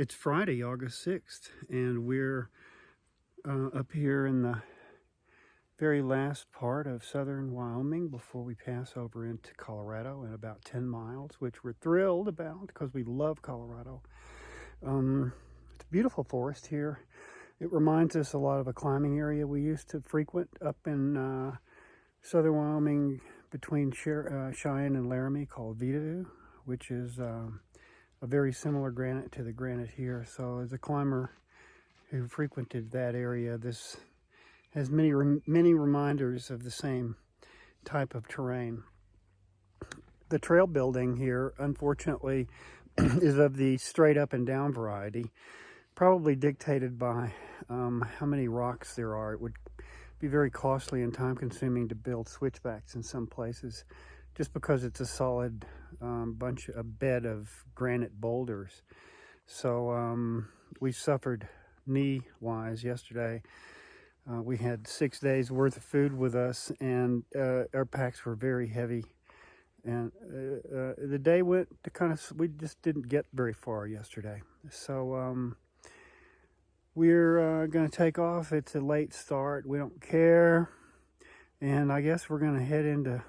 It's Friday, August 6th, and we're up here in the very last part of southern Wyoming before we pass over into Colorado in about 10 miles, which we're thrilled about because we love Colorado. It's a beautiful forest here. It reminds us a lot of a climbing area we used to frequent up in southern Wyoming between Cheyenne and Laramie called Vidau, which is a very similar granite to the granite here. So as a climber who frequented that area, this has many reminders of the same type of terrain. The trail building here, unfortunately, is of the straight up and down variety, probably dictated by how many rocks there are. It would be very costly and time consuming to build switchbacks in some places, just because it's a solid a bed of granite boulders. So we suffered knee-wise yesterday. We had 6 days worth of food with us, and our packs were very heavy. And the day went to we just didn't get very far yesterday. So we're going to take off. It's a late start. We don't care. And I guess we're going to head into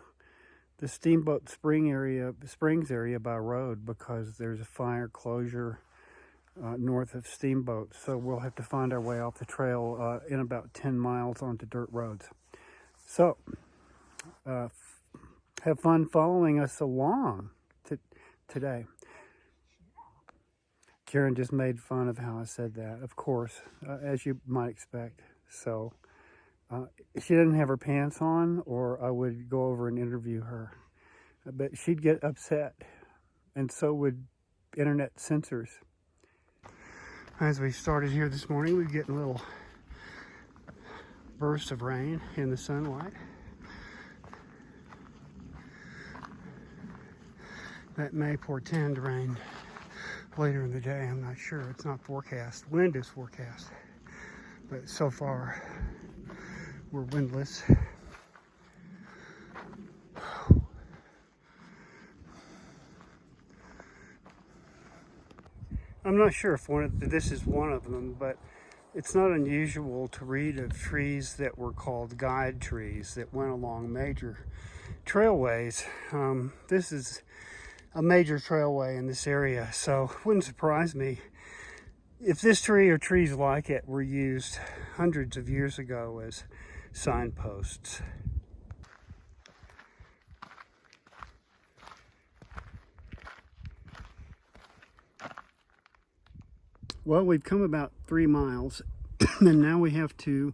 the Steamboat Springs area by road because there's a fire closure north of Steamboat. So we'll have to find our way off the trail in about 10 miles onto dirt roads. So have fun following us along today. Karen just made fun of how I said that, of course, as you might expect. So she didn't have her pants on, or I would go over and interview her. But she'd get upset, and so would internet censors. As we started here this morning, we're getting a little burst of rain in the sunlight. That may portend rain later in the day. I'm not sure. It's not forecast. Wind is forecast, but so far we're windless. I'm not sure if this is one of them, but it's not unusual to read of trees that were called guide trees that went along major trailways. This is a major trailway in this area, so it wouldn't surprise me if this tree or trees like it were used hundreds of years ago as signposts. Well, we've come about 3 miles, and now we have to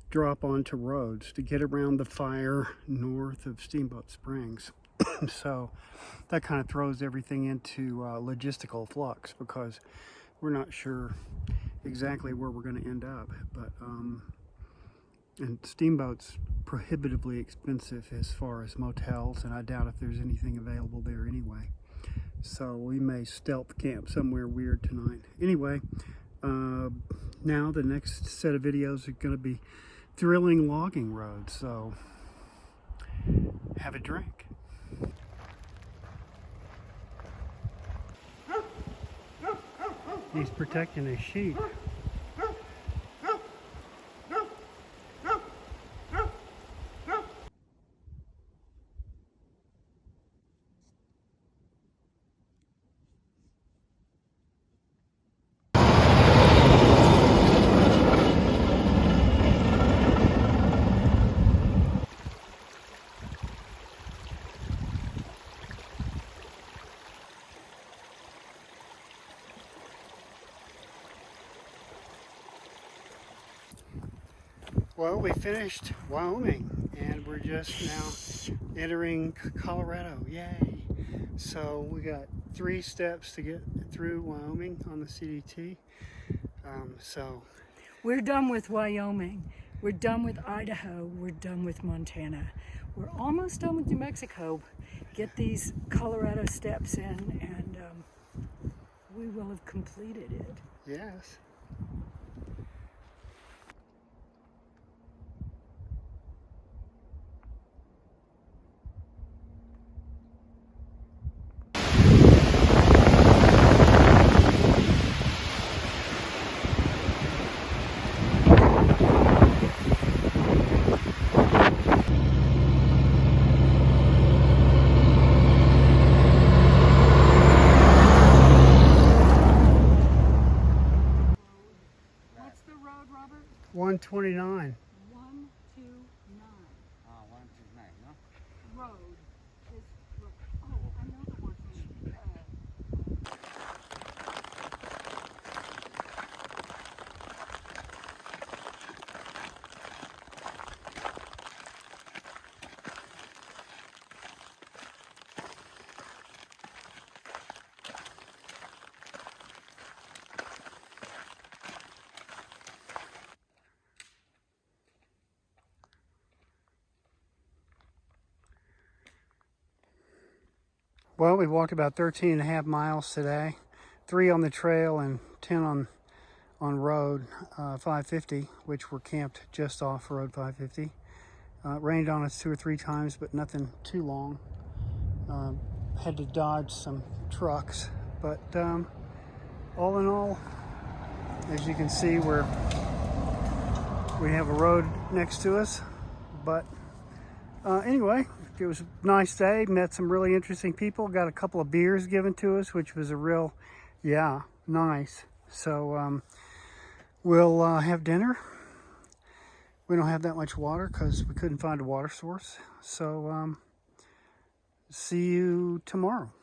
drop onto roads to get around the fire north of Steamboat Springs. So that kind of throws everything into logistical flux because we're not sure exactly where we're going to end up. But and Steamboat's prohibitively expensive as far as motels, and I doubt if there's anything available there anyway. So we may stealth camp somewhere weird tonight. Anyway, now the next set of videos are going to be thrilling logging roads. So have a drink. He's protecting his sheep. Well, we finished Wyoming and we're just now entering Colorado. Yay! So we got 3 steps to get through Wyoming on the CDT. So we're done with Wyoming. We're done with Idaho. We're done with Montana. We're almost done with New Mexico. Get these Colorado steps in and we will have completed it. Yes. 129. 129. 129, no? Road is, oh, I know the one from, Well, we walked about 13 and a half miles today, 3 on the trail and 10 on road 550, which we're camped just off Road 550. It rained on us 2 or 3 times, but nothing too long. Had to dodge some trucks, but all in all, as you can see, we have a road next to us. But anyway, it was a nice day. Met some really interesting people. Got a couple of beers given to us, which was a real, yeah, nice. So we'll have dinner. We don't have that much water because we couldn't find a water source. So see you tomorrow.